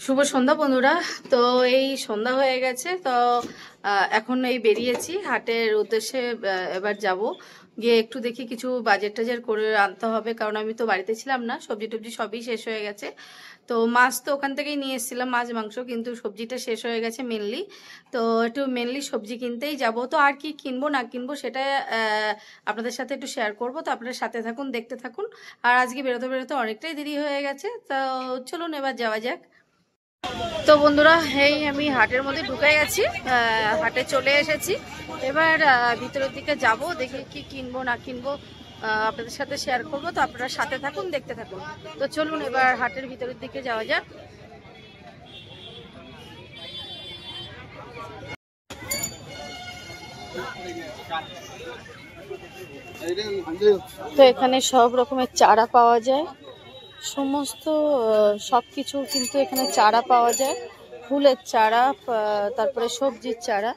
শুভ সন্ধ্যা বন্ধুরা। তো এই সন্ধ্যা হয়ে গেছে, তো এখন এই বেরিয়েছি হাটের উদ্দেশ্যে। এবার যাব, গিয়ে একটু দেখি কিছু বাজার টাজার করে আনতে হবে, কারণ আমি তো বাড়িতে ছিলাম না, সবজি টবজি সবই শেষ হয়ে গেছে। তো মাছ তো ওখান থেকেই নিয়ে এসেছিলাম, মাছ মাংস, কিন্তু সবজিটা শেষ হয়ে গেছে মেনলি। তো একটু মেনলি সবজি কিনতেই যাব। তো আর কি কিনবো না কিনবো সেটা আপনাদের সাথে একটু শেয়ার করব। তো আপনারা সাথে থাকুন, দেখতে থাকুন। আর আজকে বেরোতে বেরোতে অনেকটাই দেরি হয়ে গেছে, তো চলুন এবার যাওয়া যাক। তো বন্ধুরা, এই আমি হাটের মধ্যে ঢুকে গেছি, হাটে চলে এসেছি। এবার ভিতরের দিকে যাব, দেখি কি কিনবো না কিনবো আপনাদের সাথে শেয়ার করব। তো আপনারা সাথে থাকুন, দেখতে থাকুন। তো চলুন এবার হাটের ভিতরের দিকে যাওয়া যাক। তো এখানে সব রকমের চারা পাওয়া যায়, সমস্ত সব কিছু কিন্তু এখানে চারা পাওয়া যায়। ফুলের চারা, তারপরে সবজির চারা,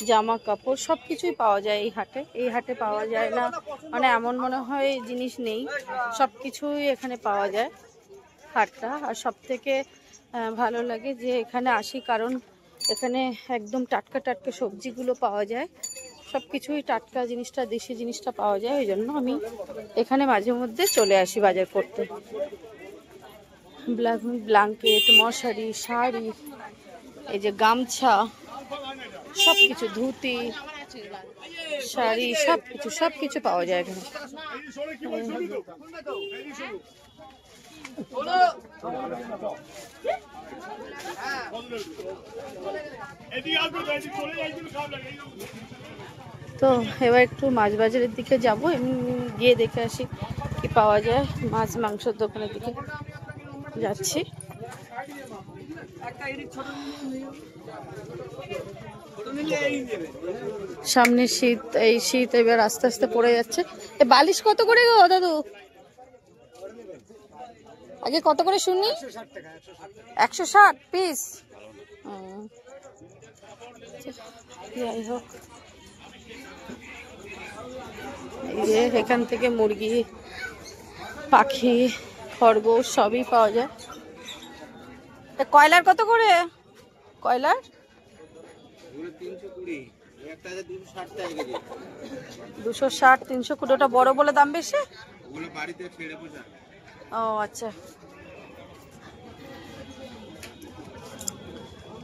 জামা কাপড় সব কিছুই পাওয়া যায় এই হাটে। এই হাটে পাওয়া যায় না মানে এমন মনে হয় জিনিস নেই, সব কিছুই এখানে পাওয়া যায় হাটটা। আর সব থেকে ভালো লাগে যে এখানে আসি, কারণ এখানে একদম টাটকা টাটকা সবজিগুলো পাওয়া যায়, সব কিছুই টাটকা জিনিসটা, দেশি জিনিসটা পাওয়া যায়। ওই জন্য আমি এখানে মাঝে মধ্যে চলে আসি বাজার করতে। ব্ল্যাঙ্কেট, মশারি, শাড়ি, এই যে গামছা, সবকিছু, ধুতি, শাড়ি, সবকিছু পাওয়া যায় এখানে। তো এবার একটু মাছ বাজারের দিকে যাব, গিয়ে দেখে আসি কি পাওয়া যায়। মাছ মাংসের দোকানের দিকে যাচ্ছি। সামনে শীত, এই শীত এবার আস্তে আস্তে পড়ে যাচ্ছে। বালিশ কত করে গো দাদু? আগে কত করে শুনি? 160 পিস। যাই হোক, এই যে এখান থেকে মুরগি, পাখি, খরগোশ সবই পাওয়া যায়। কয়লার কত করে? কয়লার 260, 320। ওটা বড় বলে দাম বেশি। ও আচ্ছা,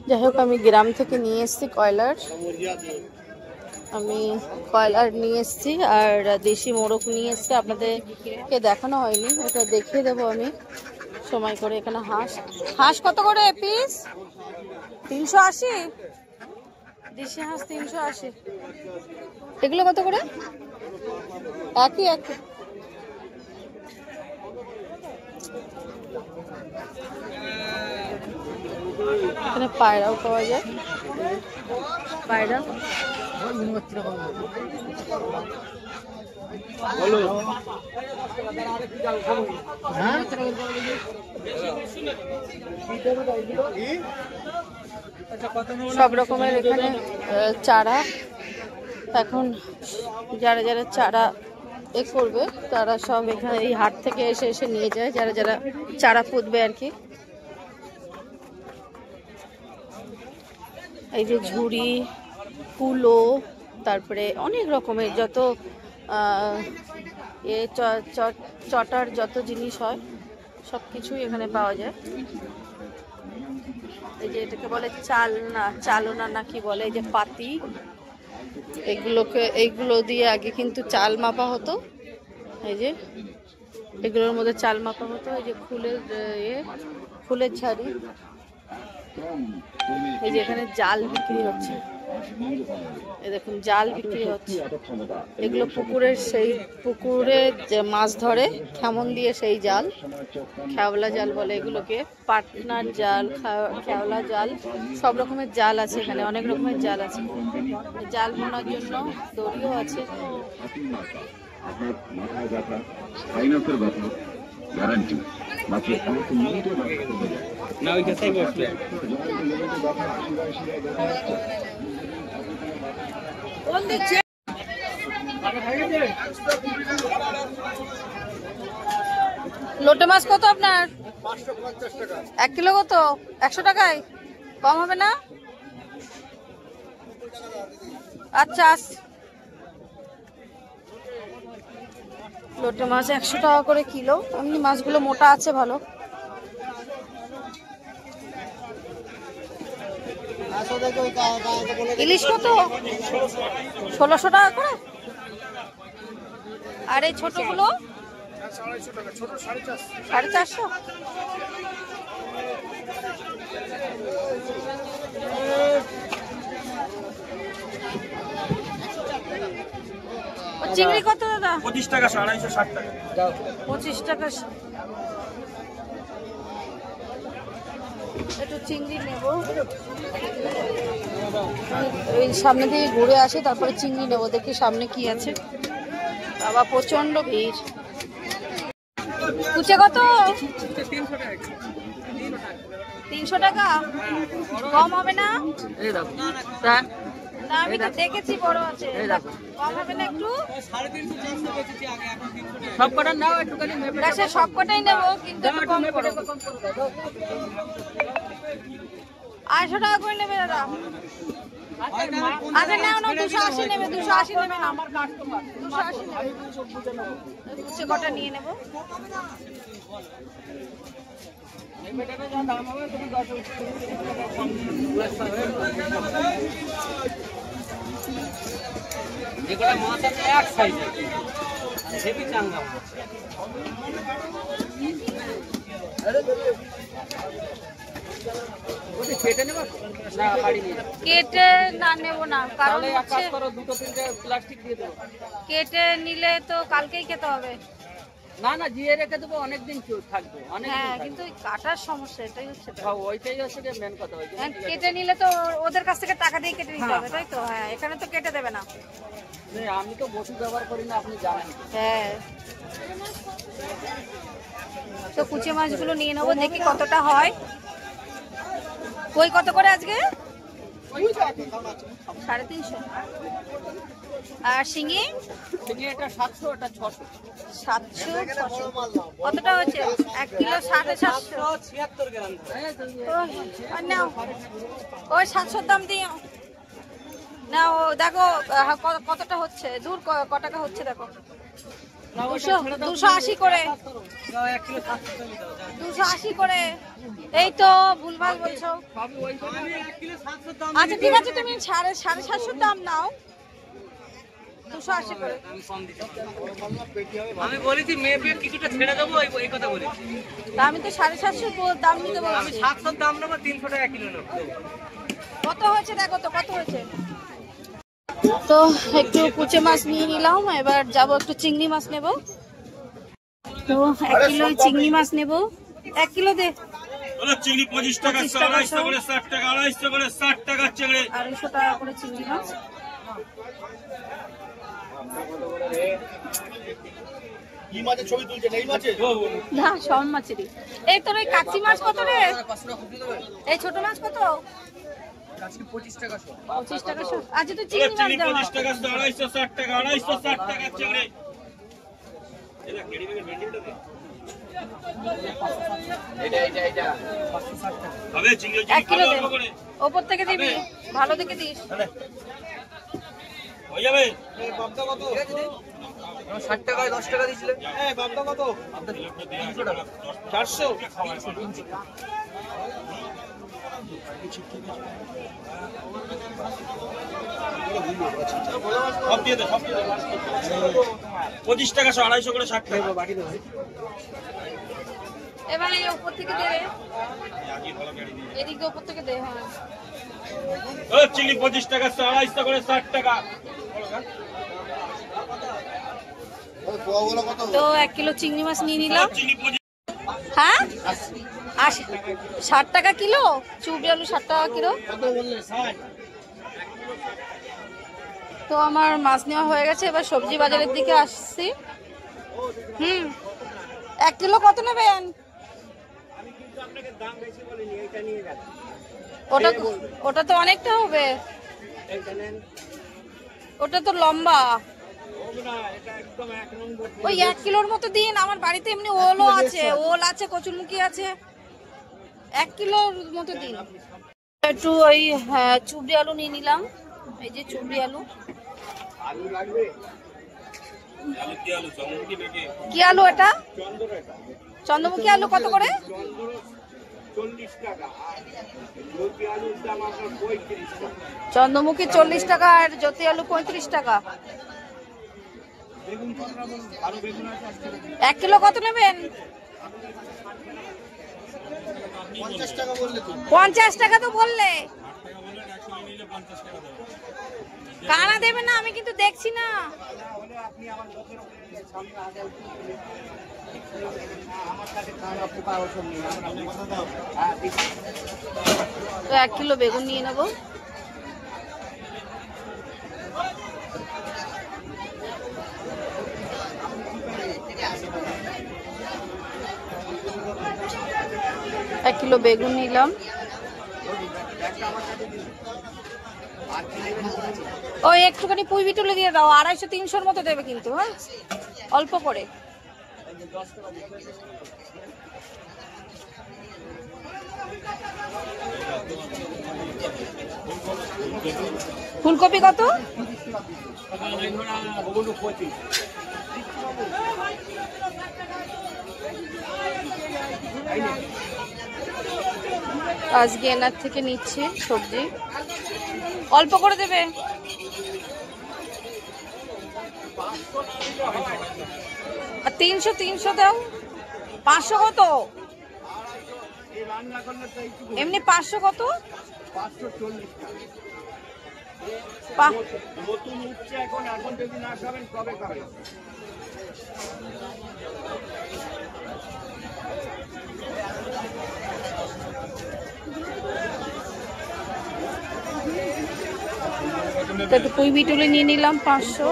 যাই হোক, আমি গ্রাম থেকে নিয়ে এসেছি কয়লার। নিয়ে এসেছি, আর দেশি মোরগ নিয়ে এসেছি। আপনাদেরকে দেখানো হয়নি, ওটা দেখিয়ে দেবো আমি সময় করে। এখানে হাঁস কত করে পিস? 380। দেশি হাঁস 380। এগুলো কত করে? একই। এখানে পায়রাও পাওয়া যায়, পায়রা। সব রকমের এখানে চারা। এখন যারা যারা চারা করবে তারা সব এখানে এই হাট থেকে এসে নিয়ে যায়, যারা যারা চারা পুঁতবে আর কি। এই যে ঝুড়ি, কুলো, তারপরে অনেক রকমের যত চটার যত জিনিস হয় সব কিছুই এখানে পাওয়া যায়। এই যে এটাকে বলে চালনা না কি বলে, এই যে পাতি, এইগুলো দিয়ে আগে কিন্তু চাল মাপা হতো। এই যে এগুলোর মধ্যে চাল মাপা হতো। এই যে ফুলের ঝাড়ি। এই যে এখানে জাল বিক্রি হচ্ছে, এই দেখুন জাল বিক্রি হচ্ছে। এগুলো পুকুরে যে মাছ ধরে খেমন দিয়ে, সেই জাল, খেওলা জাল বলে এগুলোকে। পাটনার জাল, খেওলা জাল, সব রকমের জাল আছে এখানে, অনেক রকমের জাল আছে। জাল বোনার জন্য দড়িও আছে। লোটে মাছ কত আপনার? 1 কিলো কত? 100 টাকায় কম হবে না? আচ্ছা, লোটে মাছ 100 টাকা করে কিলো। এমনি মাছগুলো মোটা আছে ভালো। ইলিশ কত? 1600 টাকা করে। আর এই ছোটগুলো 450। চিংড়ি কত দাদা? 25 টাকা, 250, 60 টাকা। 25 টাকা। একটু চিংড়ি নেব, এই সামনে দিয়ে ঘুরে আসি, তারপরে চিংড়ি নেব। দেখি সামনে কি আছে। বাবা প্রচন্ড ভিড়। কুচে কত? 300 টাকা। কম হবে না? না, আমি তো দেখেছি বড় আছে। কম হবে না একটু? সবকটা নাও একটুখানি মেপে। আচ্ছা, সবকটাই নেবো, কিন্তু একটু কম করে। 250 টাকা করে নেবে দাদা? আচ্ছা, নাও না, 280 নেবে। 280 নেবে না? আমার কাস্টমার 280 নেবে। কুচে কটা নিয়ে নেব। যেগুলো মাছ আছে এক সাইজে, হেভি চাঙ্গা মাছ। কেটে নেব না? বাড়ি নিয়ে কেটে না নেব না, কারণ তাহলে এক কাজ হচ্ছে করো, দুটো তিনটে প্লাস্টিক দিয়ে দেবো। কেটে নিলে তো কালকেই খেতে হবে। না না, জিয়ে রেখে দেবো, অনেকদিন থাকবে। হ্যাঁ, কিন্তু ওই কাটার সমস্যা, এটাই হচ্ছে তো। ওইটাই হচ্ছে মেন কথা। কেটে নিলে তো ওদের কাছ থেকে টাকা দিয়ে কেটে নিতে হবে, তাই তো? হ্যাঁ, এখানে তো কেটে দেবে না। আমি তো বসু ব্যবহার করি না, আপনি জানেন। হ্যাঁ, তো কুচে মাছগুলো নিয়ে নেবো, দেখি কতটা হয়। কই কত করে আজকে? 350। আর শিঙি? এটা 700, এটা 600। 700, 600। কতটা হচ্ছে? 1 কিলো 750। 76 গ্রাম। আর নাও, ওই 700 দাম দিয়ে নাও। দেখো কতটা হচ্ছে, দূর ক টাকা হচ্ছে দেখো। 280 করে। 280 করে। এই তো ভুলভাল বলছো। আচ্ছা, ঠিক আছে, তুমি 750 দাম নাও। 280 করে। আমি বলেছি মেপে কিছুটা ছেড়ে দেবো, এই কথা বলেছি। আমি তো 750 দাম নিতে বলছি। আমি 700 দাম নেবো, 300 টাকা কিলো নেবো। কত হয়েছে দেখো তো, কত হয়েছে। তো একটু কুচে মাছ নিয়ে নিলাম, এবার যাব একটু চিংড়ি মাছ নেব। তো 1 কিলো চিংড়ি মাছ নেব। 1 কিলো দে। চিংড়ি 25 টাকা, 250 করে 60 টাকা, 250 করে 60 টাকা চিংড়ি। 250 টাকা করে চিংড়ি মাছ। কি মাছের ছবি তুলছেন? এই মাছে? না, সব মাছেরই। এই তোর ওই কাচি মাছ কত রে? এই ছোট মাছ কত? 25 টাকা। 25 টাকা সব। আচ্ছা, তো চিংড়ি মাছ দাও। 25 টাকা, 260 টাকা, 260 টাকা চিংড়ি। হবে চিংড়ি 1 কিলো দে। ওপর থেকে দিবি, ভালো দেখে দিস। হয়ে যাবে। 60 টাকায় 10 টাকা দিয়েছিলেন। বামটা কত? 400। সব দিয়ে দে, সব দিয়ে দে। 25 টাকা, 250 করে 60 টাকা। এবার এই ওপর থেকে দে। এদিকে ওপর থেকে দে। হ্যাঁ, চিংড়ি 25 টাকা, 250 করে 60 টাকা। তো 1 কিলো চিংড়ি মাছ নিয়ে নিলাম। চিংড়ি 25। হ্যাঁ, 60 টাকা কিলো। চুবড়ি আলু 60 টাকা কিলো। তো আমার মাছ নেওয়া হয়ে গেছে, এবার সবজি বাজারের দিকে আসছি। 1 কিলো কত নেবেন? ওটা তো অনেকটা হবে, ওটা তো লম্বা। ওই 1 কিলোর মতো দিন। আমার বাড়িতে এমনি ওলও আছে, ওল আছে, কচুরমুখী আছে, 1 কিলোর মতো দিন। একটু ওই চুবড়ি আলু নিয়ে নিলাম। এই যে চুবড়ি আলু। কি আলু এটা? চন্দ্রমুখী আলু কত করে? 40 টাকা। জ্যোতি আলুর দাম আপনার 35 টাকা। চন্দ্রমুখী 40 টাকা আর জ্যোতি আলু 35 টাকা। 1 কিলো কত নেবেন? 50 টাকা তো বললে। কানা দেবে না, আমি কিন্তু দেখছি না। তো 1 কিলো বেগুন নিয়ে নেবো। এক কিলো বেগুন নিলাম। ওই একটুখানি পুঁই বিটুলে দিয়ে দাও, 250-300 মতো দেবে কিন্তু, হ্যাঁ অল্প করে। ফুলকপি কত? আজকে এনার থেকে নিচ্ছি সবজি, অল্প করে দেবে। আর 300 দাও। 500 কত? এমনি 500 কত? 540 নতুন উঠছে এখন, এখন যদি না খাবেন কবে খাবেন? একটু পুঁই বিটুলে নিয়ে নিলাম 500।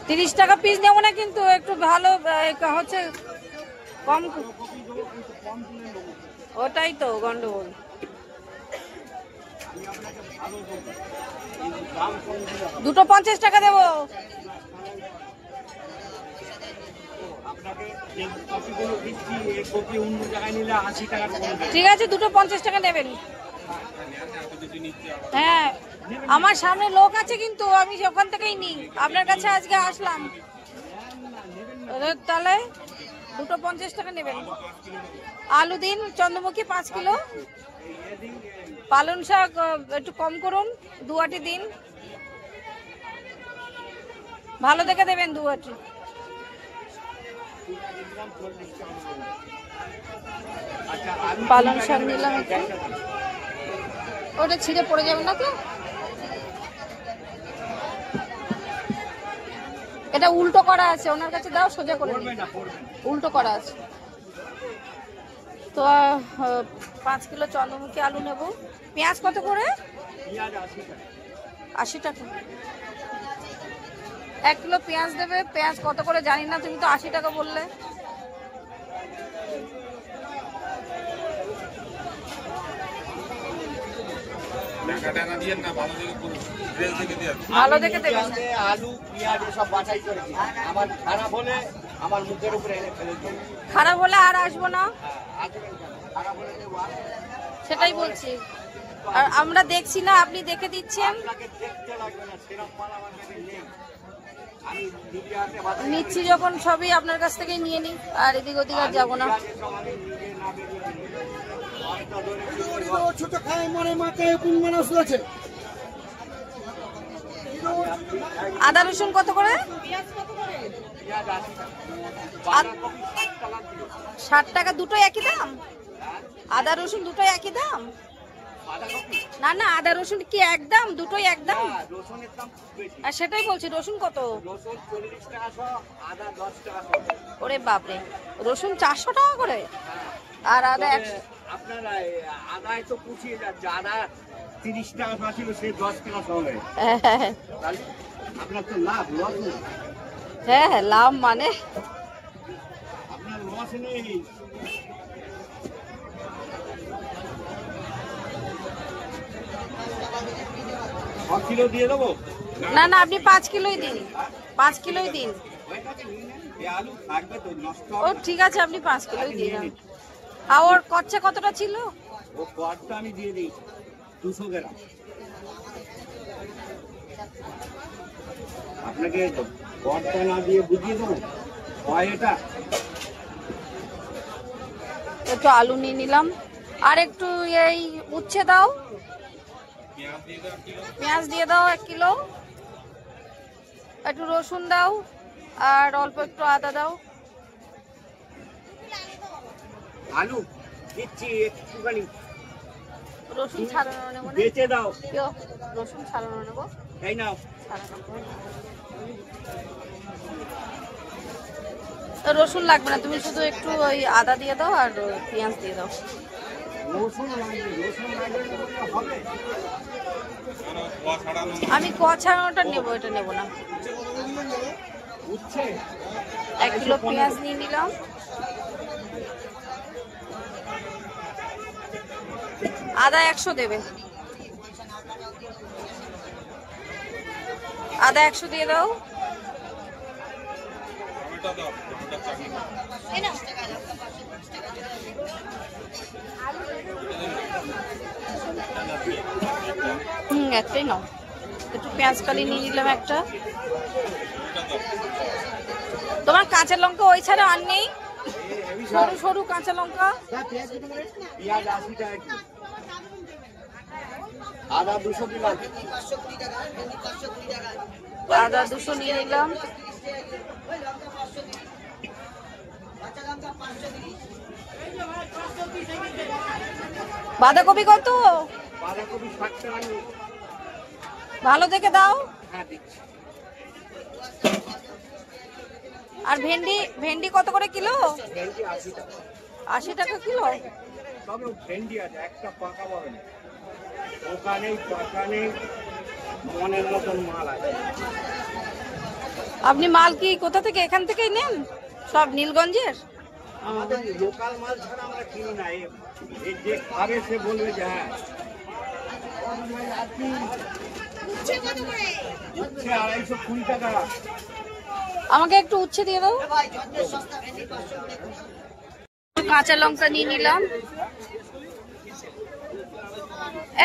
30 টাকা পিস নেবো না কিন্তু, একটু ভালো হচ্ছে কম। ওটাই তো গন্ডগোল। দুটো 50 টাকা দেবো। ঠিক আছে, দুটো 50 টাকা নেবেন। হ্যাঁ, আমার সামনে লোক আছে কিন্তু আমি ওখান থেকেই নিই। আপনার কাছে আজকে আসলাম, তাহলে দুটো 50 টাকা নেবেন। আলু দিন, চন্দ্রমুখী 5 কিলো, পালং শাক একটু কম করুন, 2 আটি দিন, ভালো দেখে দেবেন 2 আটি। পালং শাক নিলাম একটু, ওটা ছিঁড়ে পড়ে যাবে না তো? এটা উল্টো করা আছে, ওনার কাছে দাও, সোজা করে উল্টো করা আছে। তো 5 কিলো চন্দ্রমুখী আলু নেব। পেঁয়াজ কত করে? 80 টাকা। 1 কিলো পেঁয়াজ দেবে। পেঁয়াজ কত করে জানি না, তুমি তো 80 টাকা বললে। ভালো দেখে দেবেন। আলু পেঁয়াজ সব বাছাই করে দিই। আমার খারাপ হলে আমার মুখের উপরে এনে ফেলে দিই। খারাপ হলে আর আসবো না, খারাপ হলে সেটাই বলছি। আর আমরা দেখছি না, আপনি দেখে দিচ্ছেন। দেখতে লাগবে না, সেরকম মাল আমার কাছে নেই। আমি নিচ্ছি যখন সবই আপনার কাছ থেকে নিয়ে নিই, আর এদিক ওদিক আর যাবো না। ছোট খায় মনে মাথায় কোন মানুষ আছে। আদা রসুন কত করে? 60 টাকা। দুটোই একই দাম? আদা রসুন দুটোই একই দাম? না না, আদা রসুন কি একদম? দুটোই একদম? আর সেটাই বলছি, রসুন কত? ওরে বাপরে, রসুন 400 টাকা করে আর আদা 100। আপনার আদায় তো পুছিয়ে যাচ্ছে, আদা 30 টাকা ছিল, সে 10 টাকা হবে। আপনার তো লাভ, লস নেই। হ্যাঁ লাভ মানে আপনার লস নেই। কিলো দিয়ে দেবো। না না, আপনি 5 কিলোই দিন, 5 কিলোই দিন। আলু থাকবে তো, নষ্ট ও হবে। ঠিক আছে, আপনি 5 কিলোই দিয়ে দেন। আর ওর কচ্চা কতটা ছিল? ও কটটা আমি দিয়ে দিই 200 গ্রাম। আপনাকে কটটা না দিয়ে বুঝিয়ে দেবো হয় এটা। একটু আলু নিয়ে নিলাম, আর একটু এই উচ্ছে দাও, পেঁয়াজ দিয়ে দাও 1 কিলো, একটু রসুন দাও, আর অল্প একটু আদা দাও। আলু দিচ্ছি একটুখানি, রসুন ছাড়ানো নেবো না? বেঁচে দাও। কেউ রসুন ছাড়ানো নেবো? এই নাও। ছাড়ানো তো রসুন লাগবে না, তুমি শুধু একটু ওই আদা দিয়ে দাও আর পেঁয়াজ দিয়ে দাও। রসুন লাগবে, রসুন লাগবে হবে। আমি ক ছাড়ানোটা নেবো, এটা নেবো না। উচ্ছে 1 কিলো পেঁয়াজ নিয়ে নিলাম। আদা 100 দেবে, আদা 100 দিয়ে দাও। একটাই নাও। একটু পেঁয়াজ কালি নিয়ে নিলাম একটা। তোমার কাঁচা লঙ্কা ওই ছাড়া আর নেই? সরু সরু কাঁচা লঙ্কা। পেঁয়াজ 80 টাকা কিলো, আদা 200 দিলাম। আদা 200 নিয়ে নিলাম। বাঁধাকপি কত? বাঁধাকপি 60 টাকা নিয়ে। ভালো দেখে দাও। হ্যাঁ দিচ্ছি। আর ভেন্ডি, ভেন্ডি কত করে কিলো? ভেন্ডি 80 টাকা। 80 টাকা কিলো। তবে ভেন্ডি আছে, একটা পাকা পাবে না। ওখানেই পাকা নেই, মনের মতন মাল আছে। আপনি মাল কি কোথা থেকে? এখান থেকেই নেন সব, নীলগঞ্জের? আমাদের লোকাল মাল ছাড়া আমরা কিনি না। এই যে খাবে সে বলবে যে হ্যাঁ। উচ্ছে 220 টাকা। আমাকে একটু উচ্ছে দিয়ে দাও। কাঁচা লঙ্কা নিয়ে নিলাম।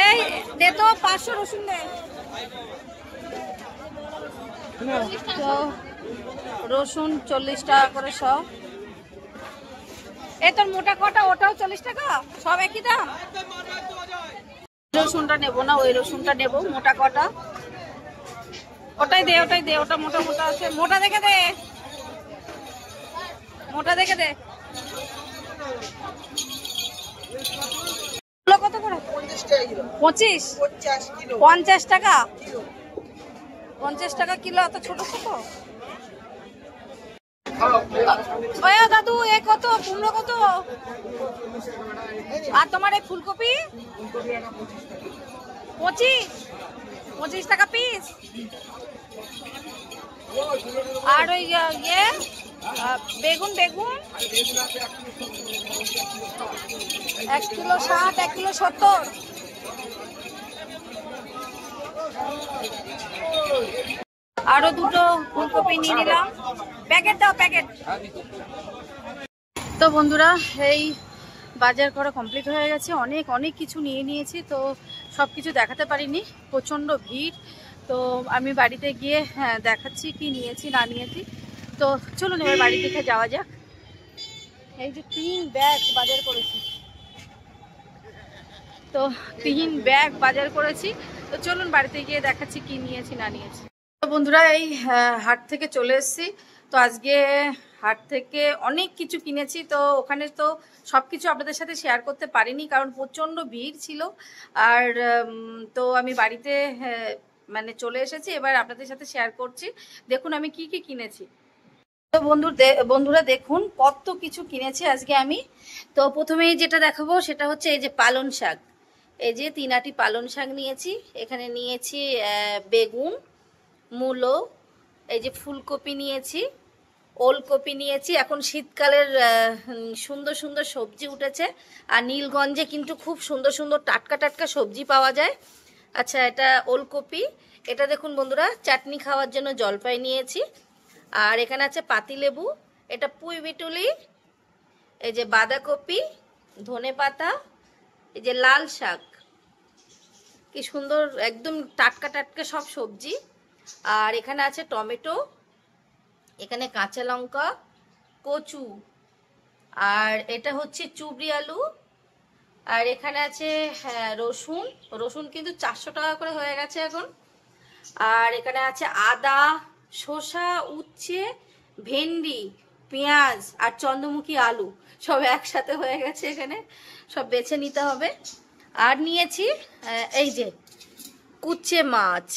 এই দে তো 500 রসুন দে। তো রসুন 40 টাকা করে সব। এই তোর মোটা কটা, ওটাও 40 টাকা, সব একই দাম। রসুনটা নেবো না, ওই রসুনটা নেবো মোটা কটা। ওটাই দে, ওটাই দে, ওটা মোটা মোটা আছে, মোটা দেখে দে, মোটা দেখে দে। কত করে? 25? 50 টাকা? 50 টাকা কিলো? এত ছোট ছোট? ওই দাদু এ কত? কুমড়ো কত? আর তোমার এই ফুলকপি? 25 টাকা পিস। আর ওই ইয়ে বেগুন, বেগুন 1 কিলো 60, 1 কিলো 70। আরো দুটো ফুলকপি নিয়ে নিলাম। প্যাকেট দাও, প্যাকেট। তো বন্ধুরা, এই বাজার করা কমপ্লিট হয়ে গেছে। অনেক অনেক কিছু নিয়ে নিয়েছি, তো সব কিছু দেখাতে পারিনি, প্রচণ্ড ভিড়। তো আমি বাড়িতে গিয়ে দেখাচ্ছি কি নিয়েছি না নিয়েছি। তো চলুন এবার বাড়ি থেকে যাওয়া যাক। এই যে 3 ব্যাগ বাজার করেছি, তো 3 ব্যাগ বাজার করেছি। তো চলুন বাড়িতে গিয়ে দেখাচ্ছি কি নিয়েছি না নিয়েছি। তো বন্ধুরা, এই হাট থেকে চলে এসেছি। তো আজকে হাট থেকে অনেক কিছু কিনেছি। তো ওখানে তো সব কিছু আপনাদের সাথে শেয়ার করতে পারিনি, কারণ প্রচণ্ড ভিড় ছিল। আর তো আমি বাড়িতে মানে চলে এসেছি, এবার আপনাদের সাথে শেয়ার করছি। দেখুন আমি কি কি কিনেছি। তো বন্ধুরা দেখুন কত কিছু কিনেছি আজকে আমি। তো প্রথমেই যেটা দেখাবো সেটা হচ্ছে এই যে পালং শাক। এই যে 3 আটি পালং শাক নিয়েছি। এখানে নিয়েছি বেগুন, মূলো, এই যে ফুলকপি নিয়েছি, ওলকপি নিয়েছি। এখন শীতকালের সুন্দর সুন্দর সবজি উঠেছে, আর নীলগঞ্জে কিন্তু খুব সুন্দর সুন্দর টাটকা টাটকা সবজি পাওয়া যায়। আচ্ছা, এটা ওলকপি। এটা দেখুন বন্ধুরা, চাটনি খাওয়ার জন্য জলপাই নিয়েছি। আর এখানে আছে পাতিলেবু, এটা পুঁই বিটুলি, এই যে বাঁধাকপি, ধনেপাতা, এই যে লাল শাক, কি সুন্দর একদম টাটকা টাটকা সব সবজি। আর এখানে আছে টমেটো, এখানে কাঁচা লঙ্কা, কচু, আর এটা হচ্ছে চুবড়ি আলু, আর এখানে আছে হ্যাঁ রসুন। রসুন কিন্তু 400 টাকা করে হয়ে গেছে এখন। আর এখানে আছে আদা, শসা, উচ্ছে, ভেন্ডি, পেঁয়াজ আর চন্দ্রমুখী আলু সব একসাথে হয়ে গেছে, এখানে সব বেছে নিতে হবে। আর নিয়েছি এই যে কুচে মাছ,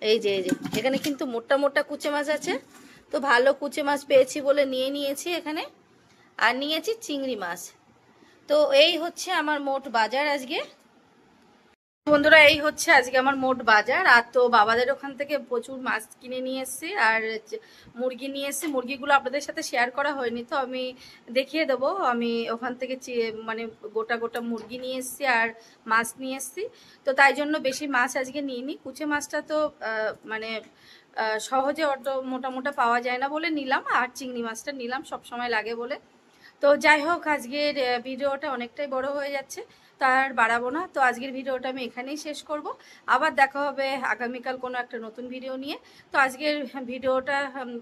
এই যে এখানে কিন্তু মোটা মোটা কুচে মাছ আছে, তো ভালো কুচে মাছ পেয়েছি বলে নিয়েছি এখানে। আর নিয়েছি চিংড়ি মাছ। তো এই হচ্ছে আমার মোট বাজার আজকে বন্ধুরা, এই হচ্ছে আজকে আমার মোট বাজার। আর তো বাবাদের ওখান থেকে প্রচুর মাছ কিনে নিয়ে এসেছি, আর মুরগি নিয়ে এসেছি। মুরগিগুলো আপনাদের সাথে শেয়ার করা হয়নি, তো আমি দেখিয়ে দেবো। আমি ওখান থেকে মানে গোটা গোটা মুরগি নিয়ে এসেছি আর মাছ নিয়ে এসেছি, তো তাই জন্য বেশি মাছ আজকে নিইনি। কুচে মাছটা তো মানে সহজে অত মোটা মোটা পাওয়া যায় না বলে নিলাম, আর চিংড়ি মাছটা নিলাম, সব সময় লাগে বলে। তো যাই হোক, আজকের ভিডিওটা অনেকটাই বড় হয়ে যাচ্ছে, তো আর বাড়াবো না। তো আজকের ভিডিওটা আমি এখানেই শেষ করব। আবার দেখা হবে আগামীকাল কোনো একটা নতুন ভিডিও নিয়ে। তো আজকের ভিডিওটা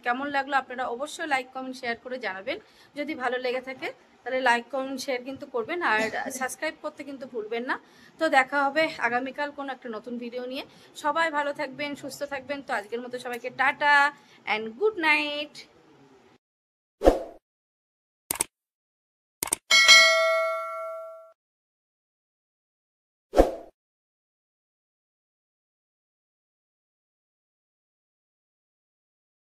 কেমন লাগলো আপনারা অবশ্যই লাইক কমেন্ট শেয়ার করে জানাবেন। যদি ভালো লেগে থাকে তাহলে লাইক কমেন্ট শেয়ার কিন্তু করবেন, আর সাবস্ক্রাইব করতে কিন্তু ভুলবেন না। তো দেখা হবে আগামীকাল কোনো একটা নতুন ভিডিও নিয়ে। সবাই ভালো থাকবেন, সুস্থ থাকবেন। তো আজকের মতো সবাইকে টাটা অ্যান্ড গুড নাইট।